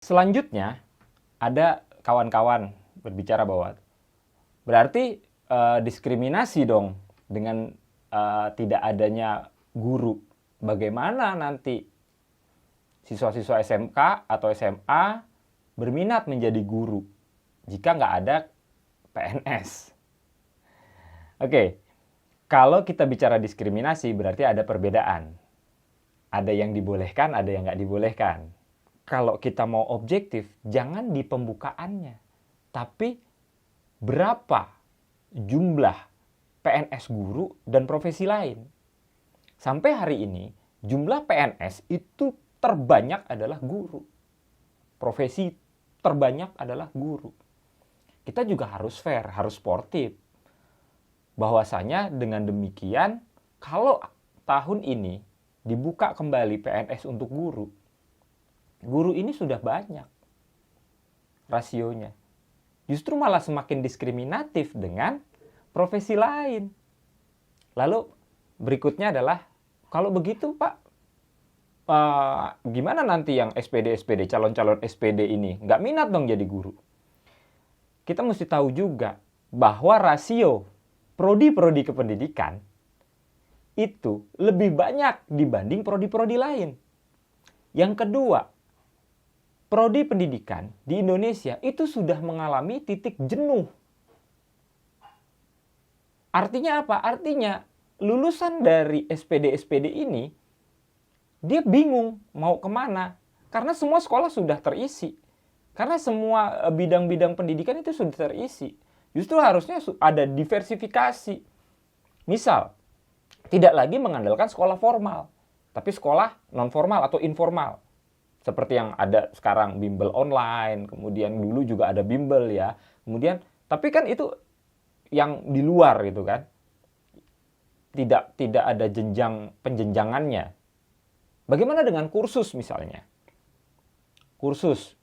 Selanjutnya, ada kawan-kawan berbicara bahwa berarti diskriminasi dong dengan tidak adanya guru. Bagaimana nanti siswa-siswa SMK atau SMA berminat menjadi guru jika nggak ada PNS? Oke, kalau kita bicara diskriminasi berarti ada perbedaan. Ada yang dibolehkan, ada yang nggak dibolehkan. Kalau kita mau objektif, jangan di pembukaannya, tapi berapa jumlah PNS guru dan profesi lain. Sampai hari ini, jumlah PNS itu terbanyak adalah guru. Profesi terbanyak adalah guru. Kita juga harus fair, harus sportif. Bahwasanya dengan demikian, kalau tahun ini dibuka kembali PNS untuk guru, guru ini sudah banyak rasionya. Justru malah semakin diskriminatif dengan profesi lain. Lalu berikutnya adalah, kalau begitu Pak, gimana nanti yang SPD, calon-calon SPD ini? Nggak minat dong jadi guru. Kita mesti tahu juga bahwa rasio prodi-prodi kependidikan itu lebih banyak dibanding prodi-prodi lain. Yang kedua, prodi pendidikan di Indonesia itu sudah mengalami titik jenuh. Artinya apa? Artinya lulusan dari SPD ini, dia bingung mau kemana. Karena semua sekolah sudah terisi. Karena semua bidang-bidang pendidikan itu sudah terisi. Justru harusnya ada diversifikasi. Misal, tidak lagi mengandalkan sekolah formal, tapi sekolah non-formal atau informal. Seperti yang ada sekarang bimbel online, kemudian dulu juga ada bimbel ya. Kemudian, tapi kan itu yang di luar gitu kan. Tidak ada jenjang penjenjangannya. Bagaimana dengan kursus misalnya? Kursus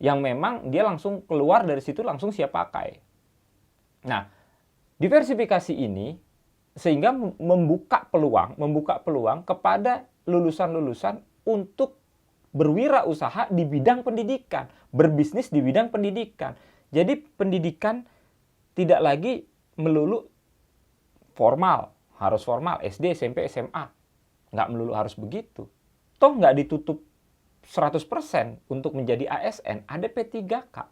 yang memang dia langsung keluar dari situ langsung siap pakai. Nah, diversifikasi ini sehingga membuka peluang kepada lulusan-lulusan untuk berwirausaha di bidang pendidikan, berbisnis di bidang pendidikan. Jadi pendidikan tidak lagi melulu formal, harus formal, SD, SMP, SMA. Nggak melulu harus begitu. Toh nggak ditutup 100% untuk menjadi ASN, ada P3K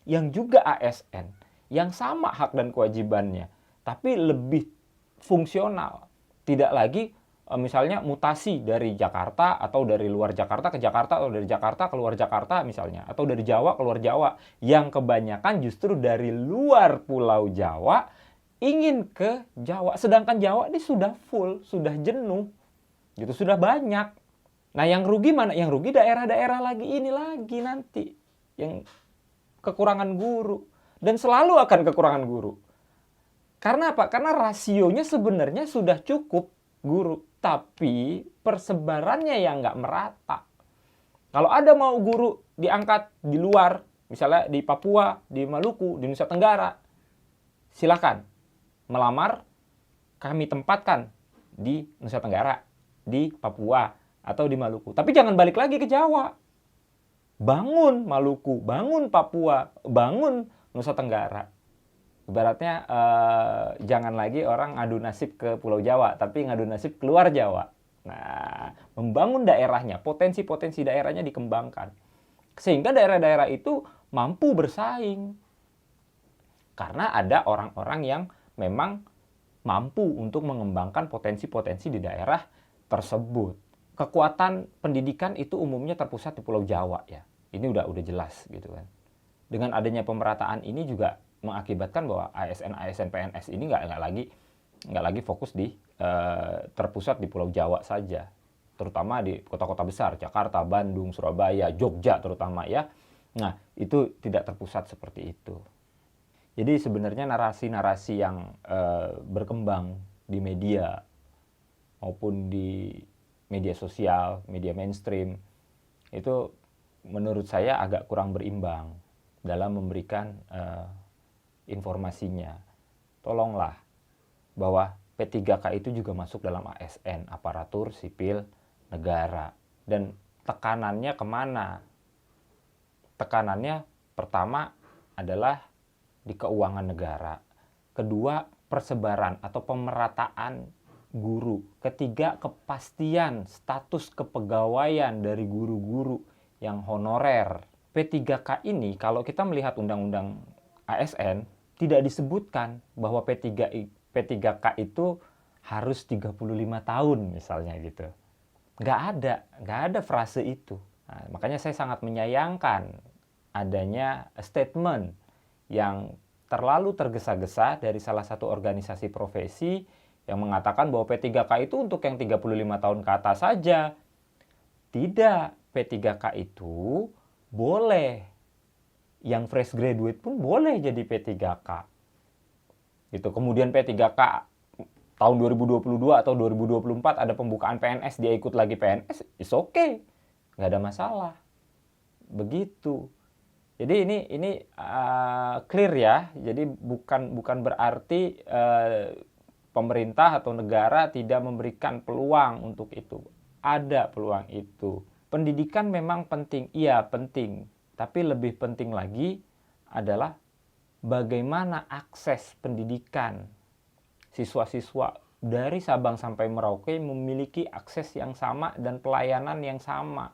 yang juga ASN, yang sama hak dan kewajibannya, tapi lebih fungsional. Tidak lagi misalnya mutasi dari Jakarta atau dari luar Jakarta ke Jakarta atau dari Jakarta keluar Jakarta misalnya, atau dari Jawa keluar Jawa, yang kebanyakan justru dari luar Pulau Jawa ingin ke Jawa, sedangkan Jawa ini sudah full, sudah jenuh, gitu, sudah banyak. Nah, yang rugi mana? Yang rugi daerah-daerah lagi ini lagi nanti yang kekurangan guru, dan selalu akan kekurangan guru. Karena apa? Karena rasionya sebenarnya sudah cukup guru, tapi persebarannya yang nggak merata. Kalau ada mau guru diangkat di luar, misalnya di Papua, di Maluku, di Nusa Tenggara, silakan melamar, kami tempatkan di Nusa Tenggara, di Papua, atau di Maluku. Tapi jangan balik lagi ke Jawa. Bangun Maluku, bangun Papua, bangun Nusa Tenggara. Ibaratnya jangan lagi orang ngadu nasib ke Pulau Jawa, tapi ngadu nasib keluar Jawa. Nah, membangun daerahnya, potensi-potensi daerahnya dikembangkan. Sehingga daerah-daerah itu mampu bersaing. Karena ada orang-orang yang memang mampu untuk mengembangkan potensi-potensi di daerah tersebut. Kekuatan pendidikan itu umumnya terpusat di Pulau Jawa ya. Ini udah jelas gitu kan. Dengan adanya pemerataan ini juga mengakibatkan bahwa ASN PNS ini nggak lagi fokus di terpusat di Pulau Jawa saja, terutama di kota-kota besar Jakarta, Bandung, Surabaya, Jogja terutama ya. Nah, itu tidak terpusat seperti itu. Jadi sebenarnya narasi-narasi yang berkembang di media maupun di media sosial, media mainstream itu menurut saya agak kurang berimbang dalam memberikan informasinya. Tolonglah bahwa P3K itu juga masuk dalam ASN, aparatur sipil negara. Dan tekanannya kemana? tekanannya pertama adalah di keuangan negara. Kedua, persebaran atau pemerataan guru. Ketiga, kepastian status kepegawaian dari guru-guru yang honorer. P3K ini kalau kita melihat undang-undang ASN tidak disebutkan bahwa P3K itu harus 35 tahun misalnya gitu. Nggak ada frase itu. Nah, makanya saya sangat menyayangkan adanya statement yang terlalu tergesa-gesa dari salah satu organisasi profesi yang mengatakan bahwa P3K itu untuk yang 35 tahun ke atas saja. Tidak, P3K itu boleh. Yang fresh graduate pun boleh jadi P3K. Gitu. Kemudian P3K tahun 2022 atau 2024 ada pembukaan PNS, dia ikut lagi PNS, it's okay. Nggak ada masalah. Begitu. Jadi ini clear ya. Jadi bukan berarti pemerintah atau negara tidak memberikan peluang untuk itu. Ada peluang itu. Pendidikan memang penting, iya penting. Tapi lebih penting lagi adalah bagaimana akses pendidikan. Siswa-siswa dari Sabang sampai Merauke memiliki akses yang sama dan pelayanan yang sama.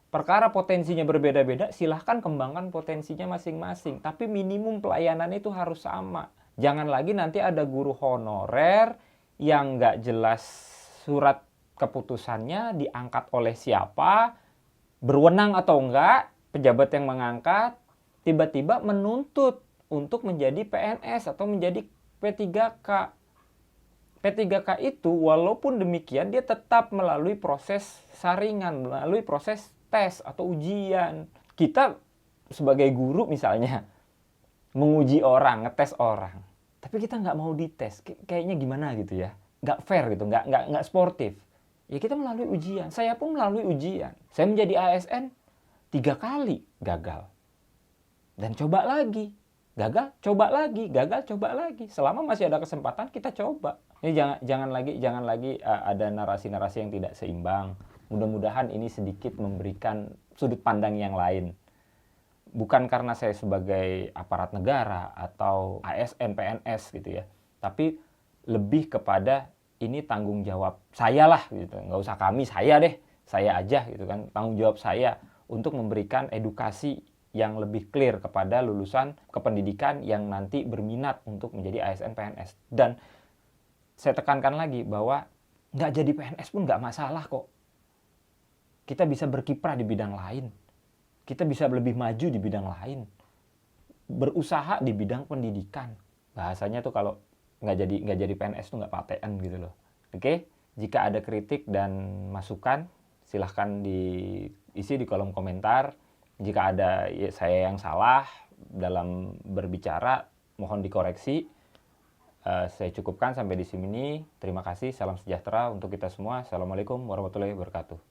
Perkara potensinya berbeda-beda, silahkan kembangkan potensinya masing-masing. Tapi minimum pelayanan itu harus sama. Jangan lagi nanti ada guru honorer yang nggak jelas surat keputusannya diangkat oleh siapa, berwenang atau enggak, pejabat yang mengangkat, tiba-tiba menuntut untuk menjadi PNS atau menjadi P3K. P3K itu walaupun demikian dia tetap melalui proses saringan, melalui proses tes atau ujian. Kita sebagai guru misalnya menguji orang, ngetes orang, tapi kita nggak mau dites, kayaknya gimana gitu ya, nggak fair gitu, nggak sportif. Ya kita melalui ujian, saya pun melalui ujian. Saya menjadi ASN 3 kali gagal, dan coba lagi, gagal, coba lagi, gagal, coba lagi. Selama masih ada kesempatan kita coba. Ini jangan lagi ada narasi-narasi yang tidak seimbang. Mudah-mudahan ini sedikit memberikan sudut pandang yang lain. Bukan karena saya sebagai aparat negara atau ASN, PNS gitu ya. Tapi lebih kepada ini tanggung jawab saya lah gitu. Nggak usah kami, saya deh. Saya aja gitu kan. Tanggung jawab saya untuk memberikan edukasi yang lebih clear kepada lulusan kependidikan yang nanti berminat untuk menjadi ASN, PNS. Dan saya tekankan lagi bahwa nggak jadi PNS pun nggak masalah kok. Kita bisa berkiprah di bidang lain. Kita bisa lebih maju di bidang lain. Berusaha di bidang pendidikan. Bahasanya tuh kalau nggak jadi PNS tuh nggak paten gitu loh. Oke? Jika ada kritik dan masukan, silahkan diisi di kolom komentar. Jika ada saya yang salah dalam berbicara, mohon dikoreksi. Saya cukupkan sampai di sini. Terima kasih. Salam sejahtera untuk kita semua. Assalamualaikum warahmatullahi wabarakatuh.